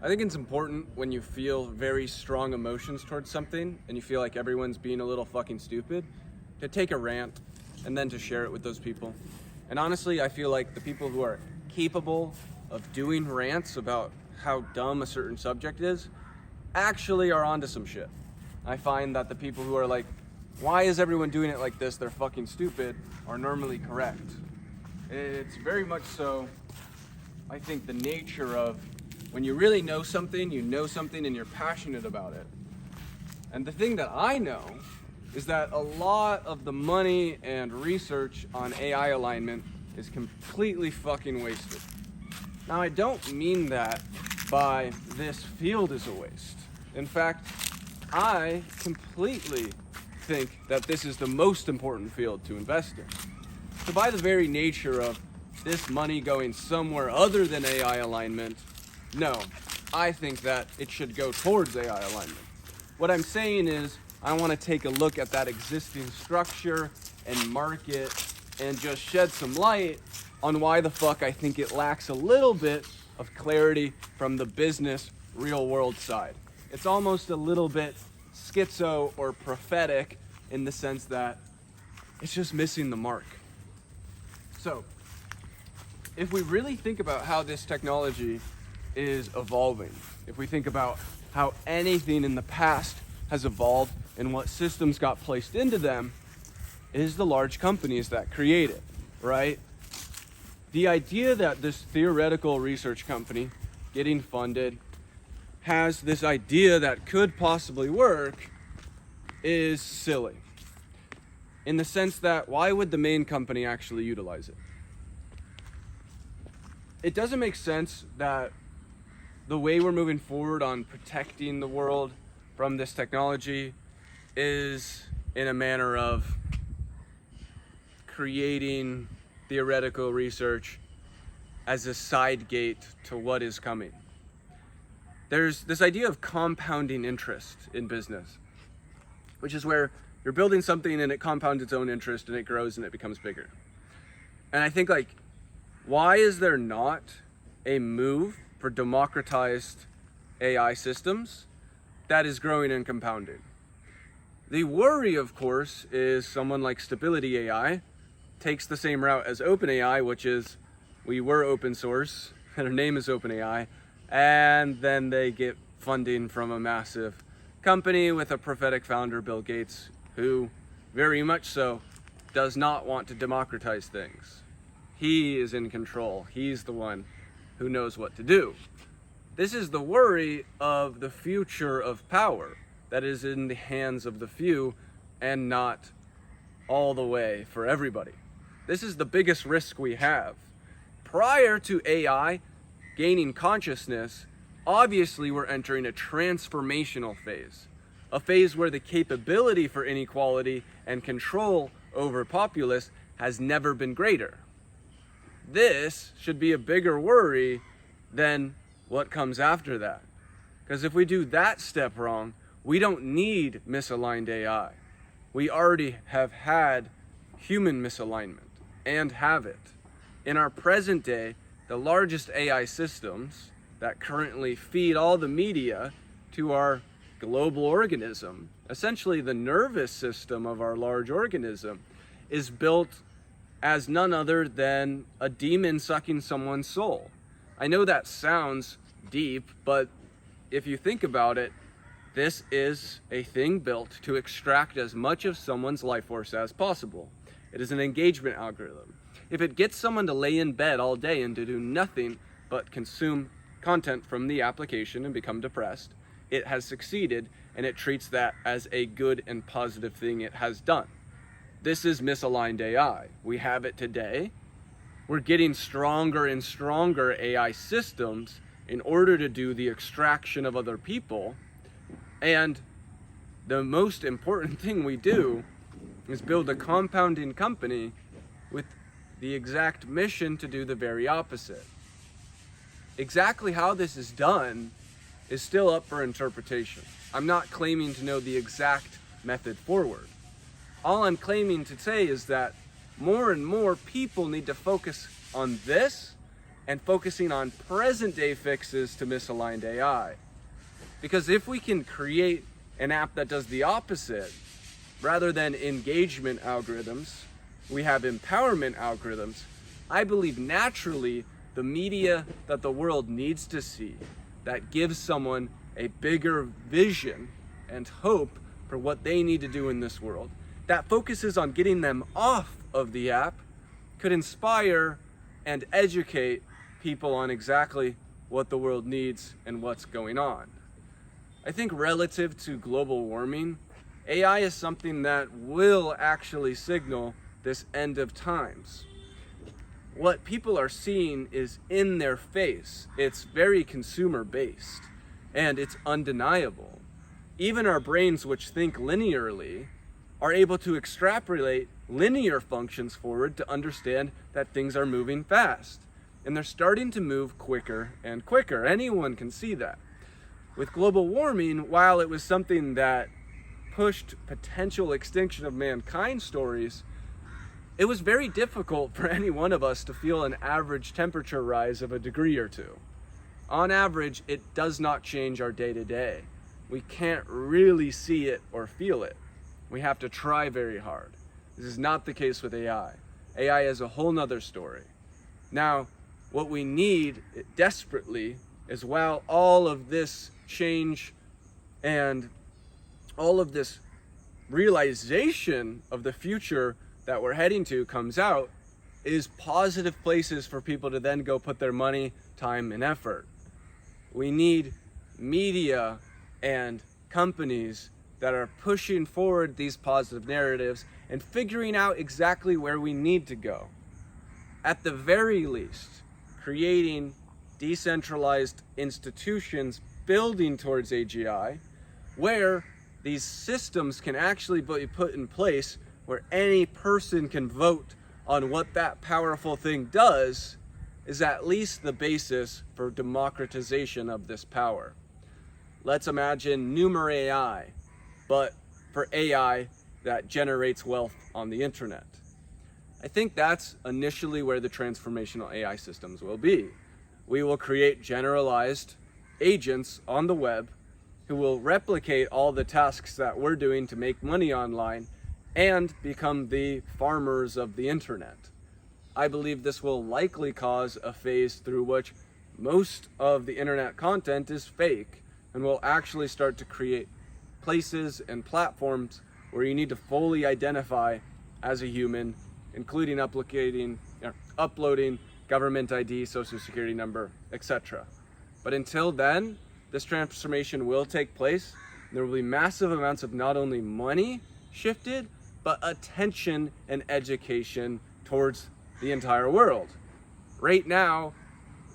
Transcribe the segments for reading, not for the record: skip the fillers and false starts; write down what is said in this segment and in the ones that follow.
I think it's important when you feel very strong emotions towards something and you feel like everyone's being a little fucking stupid, to take a rant and then to share it with those people. And honestly, I feel like the people who are capable of doing rants about how dumb a certain subject is actually are onto some shit. I find that the people who are like, why is everyone doing it like this? They're fucking stupid, are normally correct. It's very much so, I think, the nature of when you really know something and you're passionate about it. And the thing that I know is that a lot of the money and research on AI alignment is completely fucking wasted. Now, I don't mean that by this field is a waste. In fact, I completely think that this is the most important field to invest in. So by the very nature of this money going somewhere other than AI alignment, no, I think that it should go towards AI alignment. What I'm saying is I want to take a look at that existing structure and market and just shed some light on why the fuck I think it lacks a little bit of clarity from the business real world side. It's almost a little bit schizo or prophetic in the sense that it's just missing the mark. So, if we really think about how this technology is evolving, if we think about how anything in the past has evolved and what systems got placed into them, it is the large companies that create it, right? The idea that this theoretical research company getting funded has this idea that could possibly work is silly. In the sense that, why would the main company actually utilize it? It doesn't make sense that the way we're moving forward on protecting the world from this technology is in a manner of creating theoretical research as a side gate to what is coming. There's this idea of compounding interest in business, which is where you're building something and it compounds its own interest and it grows and it becomes bigger. And I think, like, why is there not a move for democratized AI systems that is growing and compounding? The worry, of course, is someone like Stability AI takes the same route as OpenAI, which is, we were open source, and our name is OpenAI, and then they get funding from a massive company with a prophetic founder, Bill Gates, who very much so does not want to democratize things. He is in control. He's the one who knows what to do. This is the worry of the future of power that is in the hands of the few and not all the way for everybody. This is the biggest risk we have. Prior to AI gaining consciousness, obviously we're entering a transformational phase, a phase where the capability for inequality and control over populace has never been greater. This should be a bigger worry than what comes after that. Because if we do that step wrong, we don't need misaligned AI. We already have had human misalignment and have it. In our present day, the largest AI systems that currently feed all the media to our global organism, essentially the nervous system of our large organism, is built as none other than a demon sucking someone's soul. I know that sounds deep, but if you think about it, this is a thing built to extract as much of someone's life force as possible. It is an engagement algorithm. If it gets someone to lay in bed all day and to do nothing but consume content from the application and become depressed, it has succeeded, and it treats that as a good and positive thing it has done. This is misaligned AI. We have it today. We're getting stronger and stronger AI systems in order to do the extraction of other people. And the most important thing we do is build a compounding company with the exact mission to do the very opposite. Exactly how this is done is still up for interpretation. I'm not claiming to know the exact method forward. All I'm claiming to say is that more and more people need to focus on this and focusing on present day fixes to misaligned AI. Because if we can create an app that does the opposite, rather than engagement algorithms, we have empowerment algorithms, I believe naturally the media that the world needs to see that gives someone a bigger vision and hope for what they need to do in this world, that focuses on getting them off of the app, could inspire and educate people on exactly what the world needs and what's going on. I think relative to global warming, AI is something that will actually signal this end of times. What people are seeing is in their face. It's very consumer based and it's undeniable. Even our brains, which think linearly, are able to extrapolate linear functions forward to understand that things are moving fast. And they're starting to move quicker and quicker. Anyone can see that. With global warming, while it was something that pushed potential extinction of mankind stories, it was very difficult for any one of us to feel an average temperature rise of a degree or two. On average, it does not change our day to day. We can't really see it or feel it. We have to try very hard. This is not the case with AI. AI is a whole nother story. Now, what we need desperately is, while all of this change and all of this realization of the future that we're heading to comes out, is positive places for people to then go put their money, time, and effort. We need media and companies that are pushing forward these positive narratives and figuring out exactly where we need to go. At the very least, creating decentralized institutions building towards AGI, where these systems can actually be put in place where any person can vote on what that powerful thing does, is at least the basis for democratization of this power. Let's imagine Numer AI, but for AI that generates wealth on the internet. I think that's initially where the transformational AI systems will be. We will create generalized agents on the web who will replicate all the tasks that we're doing to make money online and become the farmers of the internet. I believe this will likely cause a phase through which most of the internet content is fake, and will actually start to create places and platforms where you need to fully identify as a human, including uploading government ID, social security number, etc. But until then, this transformation will take place. There will be massive amounts of not only money shifted, but attention and education towards the entire world. Right now,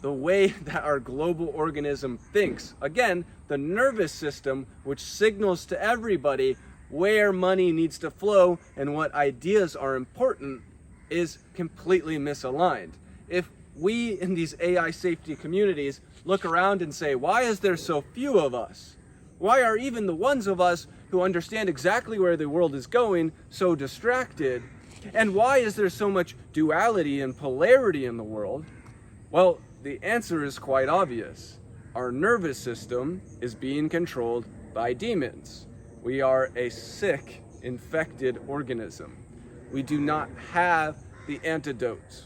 the way that our global organism thinks, again, the nervous system, which signals to everybody where money needs to flow and what ideas are important, is completely misaligned. If we in these AI safety communities look around and say, why is there so few of us? Why are even the ones of us who understand exactly where the world is going so distracted? And why is there so much duality and polarity in the world? Well, the answer is quite obvious. Our nervous system is being controlled by demons. We are a sick, infected organism. We do not have the antidote.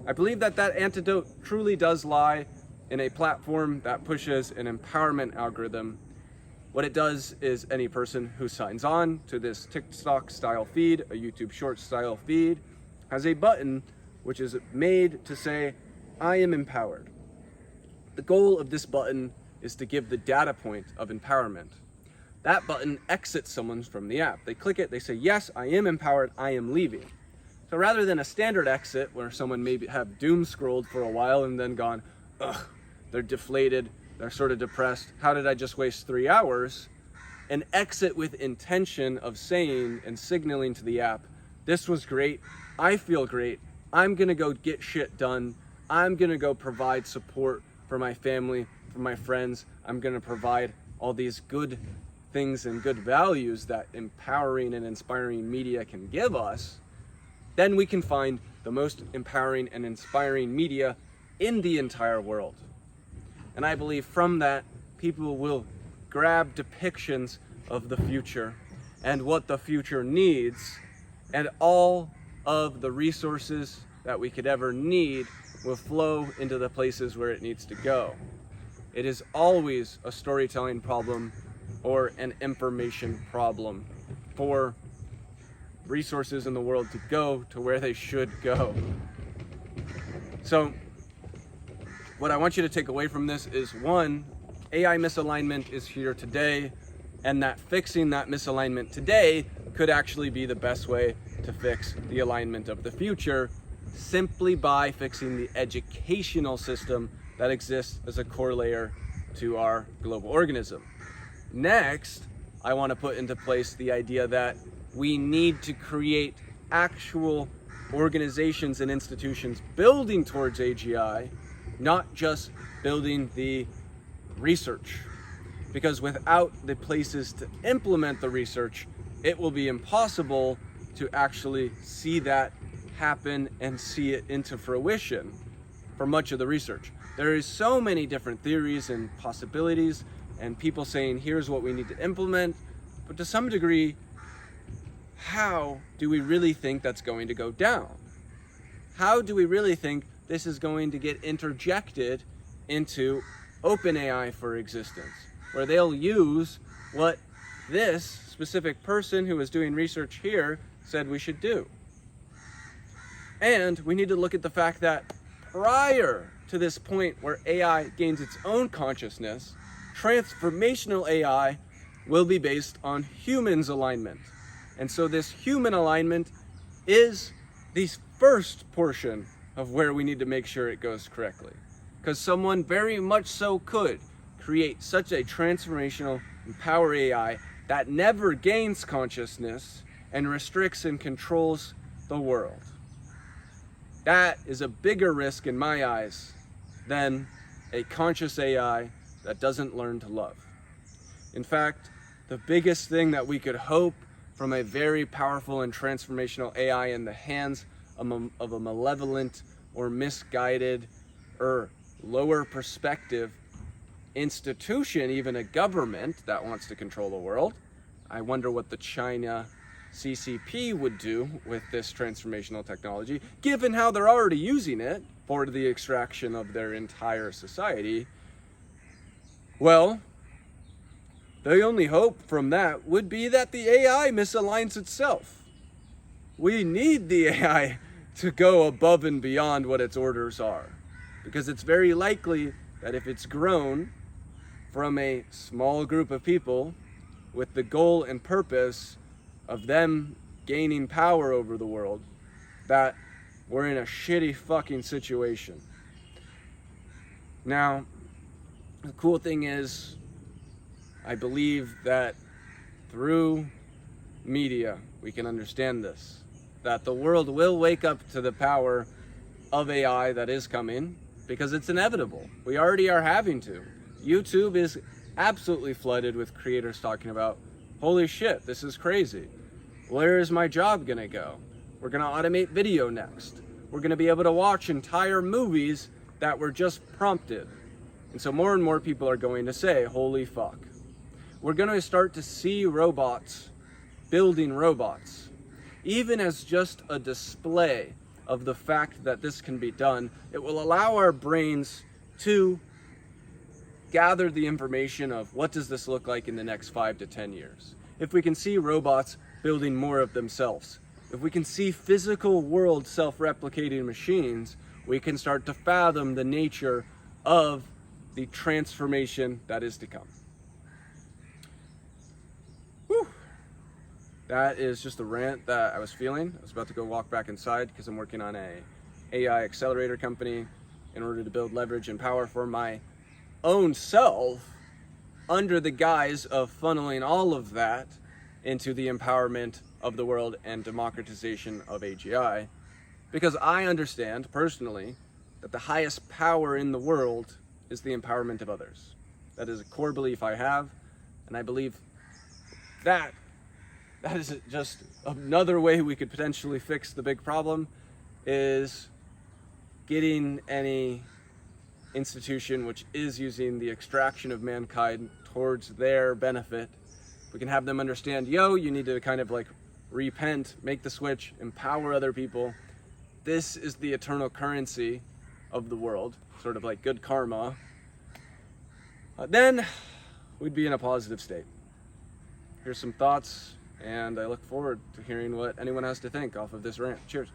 I believe that antidote truly does lie in a platform that pushes an empowerment algorithm. What it does is, any person who signs on to this TikTok style feed, a YouTube short style feed, has a button which is made to say, I am empowered. The goal of this button is to give the data point of empowerment. That button exits someone from the app. They click it, they say, yes, I am empowered, I am leaving. So rather than a standard exit where someone may have doom scrolled for a while and then gone, ugh, they're deflated, they're sort of depressed, how did I just waste 3 hours? An exit with intention of saying and signaling to the app, this was great, I feel great, I'm gonna go get shit done, I'm gonna go provide support for my family, for my friends, I'm gonna provide all these good things and good values that empowering and inspiring media can give us. Then we can find the most empowering and inspiring media in the entire world. And I believe from that, people will grab depictions of the future and what the future needs, and all of the resources that we could ever need will flow into the places where it needs to go. It is always a storytelling problem or an information problem for resources in the world to go to where they should go. So what I want you to take away from this is, one, AI misalignment is here today, and that fixing that misalignment today could actually be the best way to fix the alignment of the future, simply by fixing the educational system that exists as a core layer to our global organism. Next, I want to put into place the idea that we need to create actual organizations and institutions building towards AGI, not just building the research. Because without the places to implement the research, it will be impossible to actually see that happen and see it into fruition for much of the research. There is so many different theories and possibilities, and people saying, here's what we need to implement, but to some degree, how do we really think that's going to go down? How do we really think this is going to get interjected into OpenAI for existence, where they'll use what this specific person who is doing research here said we should do? And we need to look at the fact that prior to this point where AI gains its own consciousness, transformational AI will be based on humans' alignment. And so this human alignment is the first portion of where we need to make sure it goes correctly. Because someone very much so could create such a transformational and power AI that never gains consciousness and restricts and controls the world. That is a bigger risk in my eyes than a conscious AI that doesn't learn to love. In fact, the biggest thing that we could hope from a very powerful and transformational AI in the hands of a malevolent or misguided or lower perspective institution, even a government that wants to control the world. I wonder what the China CCP would do with this transformational technology, given how they're already using it for the extraction of their entire society. Well, the only hope from that would be that the AI misaligns itself. We need the AI to go above and beyond what its orders are, because it's very likely that if it's grown from a small group of people with the goal and purpose of them gaining power over the world, that we're in a shitty fucking situation. Now, the cool thing is, I believe that through media, we can understand this, that the world will wake up to the power of AI that is coming, because it's inevitable. We already are having to. YouTube is absolutely flooded with creators talking about, holy shit, this is crazy. Where is my job gonna go? We're gonna automate video next. We're gonna be able to watch entire movies that were just prompted. And so more and more people are going to say, holy fuck. We're gonna start to see robots building robots, even as just a display of the fact that this can be done. It will allow our brains to gather the information of what does this look like in the next 5 to 10 years. If we can see robots building more of themselves, if we can see physical world self-replicating machines, we can start to fathom the nature of the transformation that is to come. Whew. That is just a rant that I was feeling. I was about to go walk back inside because I'm working on a AI accelerator company in order to build leverage and power for my own self, under the guise of funneling all of that into the empowerment of the world and democratization of AGI. Because I understand personally that the highest power in the world is the empowerment of others. That is a core belief I have, and I believe that is just another way we could potentially fix the big problem, is getting any institution which is using the extraction of mankind towards their benefit, we can have them understand, yo, you need to kind of like repent, make the switch, empower other people. This is the eternal currency of the world, sort of like good karma. Then we'd be in a positive state. Here's some thoughts, and I look forward to hearing what anyone has to think off of this rant. Cheers.